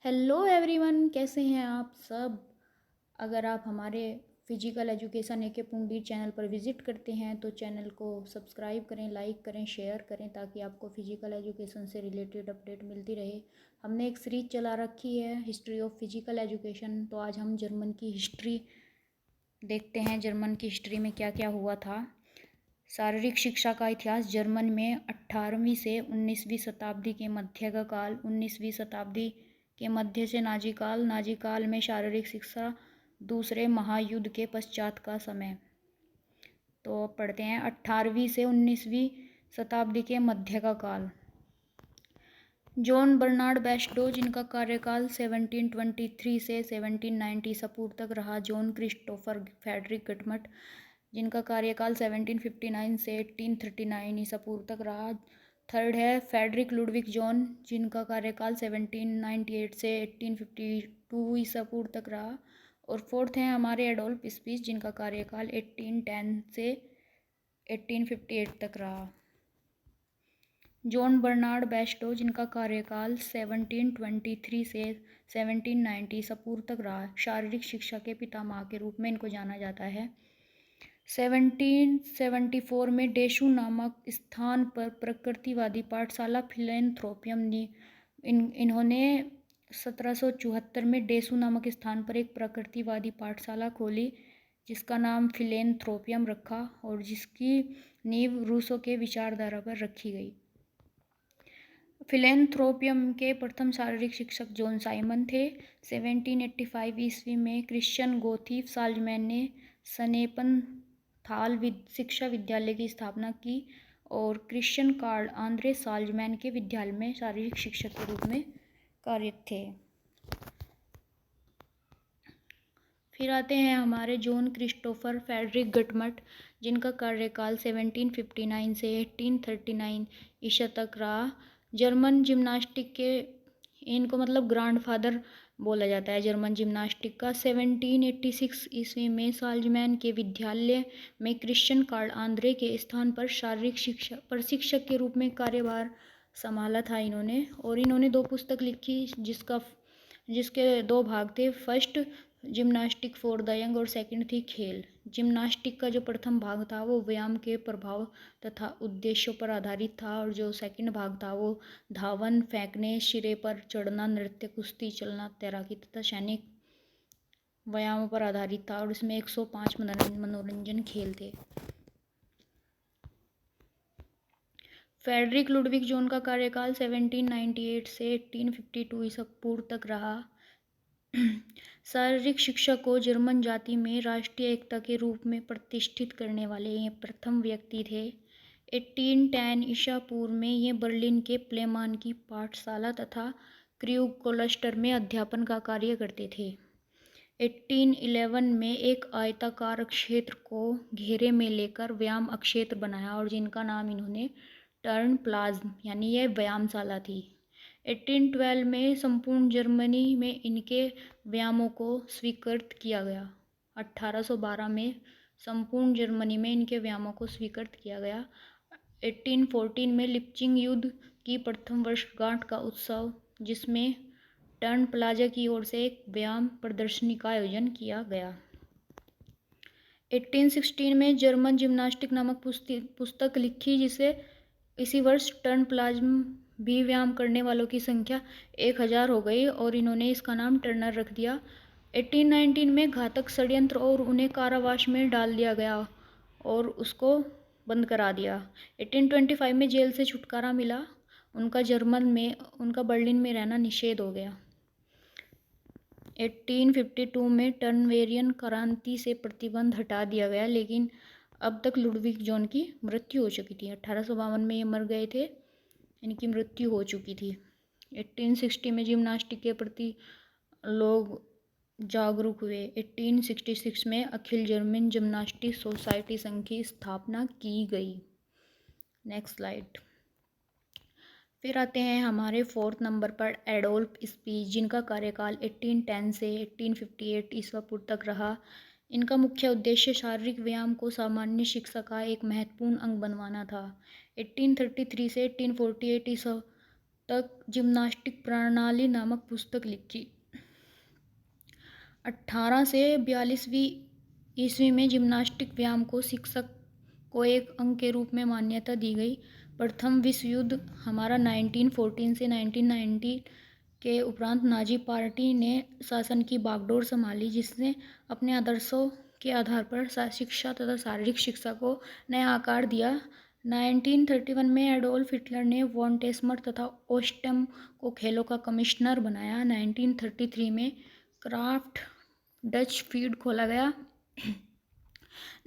Hello everyone, कैसे हैं आप सब। अगर आप हमारे फिजिकल एजुकेशन ए के पुंडी चैनल पर विज़िट करते हैं तो चैनल को सब्सक्राइब करें, लाइक करें, शेयर करें ताकि आपको फिजिकल एजुकेशन से रिलेटेड अपडेट मिलती रहे। हमने एक सीरीज चला रखी है हिस्ट्री ऑफ फिजिकल एजुकेशन। तो आज हम जर्मन की हिस्ट्री देखते हैं। जर्मन की हिस्ट्री में क्या क्या हुआ था। शारीरिक शिक्षा का इतिहास। जर्मन में 18वीं से 19वीं शताब्दी के मध्य का काल। 19वीं शताब्दी के मध्य से नाजी काल। नाजी काल में शारीरिक शिक्षा। दूसरे महायुद्ध के पश्चात का समय। तो अब पढ़ते हैं 18वीं से 19वीं शताब्दी के मध्य का काल। जॉन बर्नार्ड बेस्टो, जिनका कार्यकाल 1723 से 1790 ईसा पूर्व तक रहा। जॉन क्रिस्टोफर फ्रेडरिक गटमट, जिनका कार्यकाल 1759 से 1839 ईसा पूर्व तक रहा। थर्ड है फ्रेडरिक लुडविग जॉन, जिनका कार्यकाल 1798 से 1852 ईसा पूर्व तक रहा। और फोर्थ है हमारे एडोल्फ स्पीच, जिनका कार्यकाल 1810 से 1858 तक रहा। जॉन बर्नार्ड बेस्टो, जिनका कार्यकाल 1723 से 1790 ईसा पूर्व तक रहा। शारीरिक शिक्षा के पितामह के रूप में इनको जाना जाता है। 1774 में डेशु नामक स्थान पर प्रकृतिवादी पाठशाला फिलेंथ्रोपियम इन्होंने 1774 में डेशु नामक स्थान पर एक प्रकृतिवादी पाठशाला खोली, जिसका नाम फिलेंथ्रोपियम रखा और जिसकी नींव रूसों के विचारधारा पर रखी गई। फिलेंथ्रोपियम के प्रथम शारीरिक शिक्षक जॉन साइमन थे। 1785 ईस्वी में क्रिश्चियन गोथिफ साल्जमैन ने सनेपन थाल शिक्षा विद्यालय की स्थापना की और क्रिश्चियन कार्ल आंद्रे साल्जमैन के विद्यालय में शारीरिक शिक्षक के रूप में कार्यरत थे। फिर आते हैं हमारे जॉन क्रिस्टोफर फ्रेडरिक गटमट, जिनका कार्यकाल 1759 से 1839 ईसा तक रहा। जर्मन जिम्नास्टिक के इनको मतलब ग्रैंडफादर बोला जाता है जर्मन जिम्नास्टिक का। 1786 ईस्वी में साल्जमैन के विद्यालय में क्रिश्चियन कार्ल आंद्रे के स्थान पर शारीरिक शिक्षा प्रशिक्षक के रूप में कार्यभार संभाला था इन्होंने। और इन्होंने 2 पुस्तक लिखी जिसके 2 भाग थे। First gymnastic for the young और सेकंड थी खेल। जिम्नास्टिक का जो प्रथम भाग था वो व्यायाम के प्रभाव तथा उद्देश्यों पर आधारित था और जो सेकंड भाग था वो धावन, फेंकने, सिरे पर चढ़ना, नृत्य, कुश्ती, चलना, तैराकी तथा सैनिक व्यायामों पर आधारित था और इसमें 105 मनोरंजन खेल थे। फ्रेडरिक लुडविग जॉन का कार्यकाल 1798 से 1852 ईसा पूर्व तक रहा। शारीरिक शिक्षा को जर्मन जाति में राष्ट्रीय एकता के रूप में प्रतिष्ठित करने वाले ये प्रथम व्यक्ति थे। 1810 ईसा पूर्व में ये बर्लिन के प्लेमान की पाठशाला तथा क्रूग क्लस्टर में अध्यापन का कार्य करते थे। 1811 में एक आयताकार क्षेत्र को घेरे में लेकर व्यायाम क्षेत्र बनाया और जिनका नाम इन्होंने टर्न प्लाज्म यानी यह व्यायामशाला थी। 1812 में संपूर्ण जर्मनी में इनके व्यायामों को स्वीकृत किया गया। 1812 में संपूर्ण जर्मनी में इनके व्यायामों को स्वीकृत किया गया। 1814 में लिप्चिंग युद्ध की प्रथम वर्षगांठ का उत्सव, जिसमें टर्न प्लाजा की ओर से एक व्यायाम प्रदर्शनी का आयोजन किया गया। 1816 में जर्मन जिम्नास्टिक नामक पुस्तक लिखी, जिसे इसी वर्ष टर्न प्लाज्म भी व्यायाम करने वालों की संख्या 1000 हो गई और इन्होंने इसका नाम टर्नर रख दिया। 1819 में घातक षड्यंत्र और उन्हें कारावास में डाल दिया गया और उसको बंद करा दिया। 1825 में जेल से छुटकारा मिला। उनका बर्लिन में रहना निषेध हो गया। 1852 में टर्नवेरियन क्रांति से प्रतिबंध हटा दिया गया, लेकिन अब तक लुडविग जॉन की मृत्यु हो चुकी थी। 1852 में ये मर गए थे, इनकी मृत्यु हो चुकी थी। 1860 में जिम्नास्टिक के प्रति लोग जागरूक हुए। 1866 में अखिल जर्मन जिम्नास्टिक सोसाइटी संघ की स्थापना की गई। Next slide. फिर आते हैं हमारे 4th नंबर पर एडोल्फ स्पीच, जिनका कार्यकाल 1810 से 1858 ईसा पूर्व तक रहा। इनका मुख्य उद्देश्य शारीरिक व्यायाम को सामान्य शिक्षा का एक महत्वपूर्ण अंग बनवाना था। 1833 से 1848 ईसा तक जिम्नास्टिक प्रणाली नामक पुस्तक लिखी। 18 से 42वीं ईस्वी में जिम्नास्टिक व्यायाम को शिक्षक को एक अंग के रूप में मान्यता दी गई। प्रथम विश्व युद्ध हमारा 1914 से 1919 के उपरांत नाजी पार्टी ने शासन की बागडोर संभाली, जिसने अपने आदर्शों के आधार पर शिक्षा तथा शारीरिक शिक्षा को नया आकार दिया। 1931 में एडोल्फ हिटलर ने वॉन टेस्मर तथा ओस्टम को खेलों का कमिश्नर बनाया। 1933 में क्राफ्ट डच फील्ड खोला गया।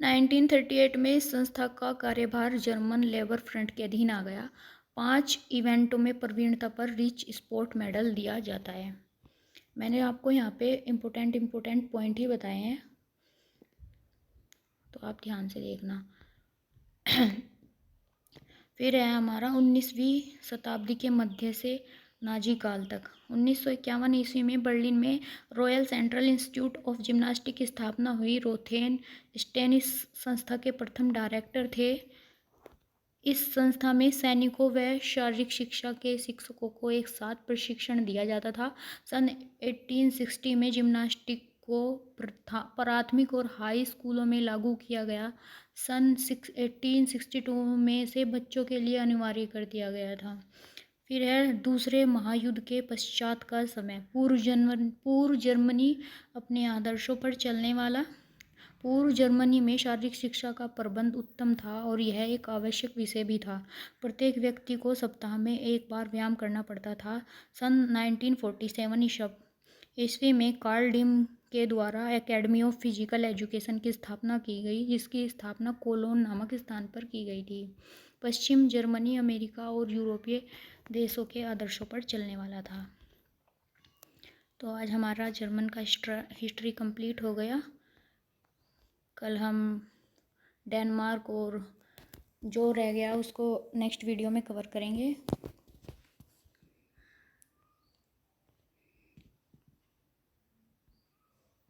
1938 में इस संस्था का कार्यभार जर्मन लेबर फ्रंट के अधीन आ गया। 5 इवेंटों में प्रवीणता पर रिच स्पोर्ट मेडल दिया जाता है। मैंने आपको यहाँ पे इम्पोर्टेंट पॉइंट ही बताए हैं, तो आप ध्यान से देखना। फिर है हमारा 19वीं शताब्दी के मध्य से नाजी काल तक। 1951 ईस्वी में बर्लिन में royal central institute of gymnastic की स्थापना हुई। रोथेन स्टेन इस संस्था के प्रथम डायरेक्टर थे। इस संस्था में सैनिकों व शारीरिक शिक्षा के शिक्षकों को एक साथ प्रशिक्षण दिया जाता था। सन 1860 में जिम्नास्टिक को प्राथमिक और हाई स्कूलों में लागू किया गया। सन 1862 में से बच्चों के लिए अनिवार्य कर दिया गया था। फिर है दूसरे महायुद्ध के पश्चात का समय। पूर्व जर्मनी अपने आदर्शों पर चलने वाला। पूर्व जर्मनी में शारीरिक शिक्षा का प्रबंध उत्तम था और यह एक आवश्यक विषय भी था। प्रत्येक व्यक्ति को सप्ताह में एक बार व्यायाम करना पड़ता था। सन 1947 ईस्वी में कार्ल डिम के द्वारा एकेडमी ऑफ फिजिकल एजुकेशन की स्थापना की गई, जिसकी स्थापना कोलोन नामक स्थान पर की गई थी। पश्चिम जर्मनी अमेरिका और यूरोपीय देशों के आदर्शों पर चलने वाला था। तो आज हमारा जर्मन का हिस्ट्री कंप्लीट हो गया। कल हम डेनमार्क और जो रह गया उसको नेक्स्ट वीडियो में कवर करेंगे।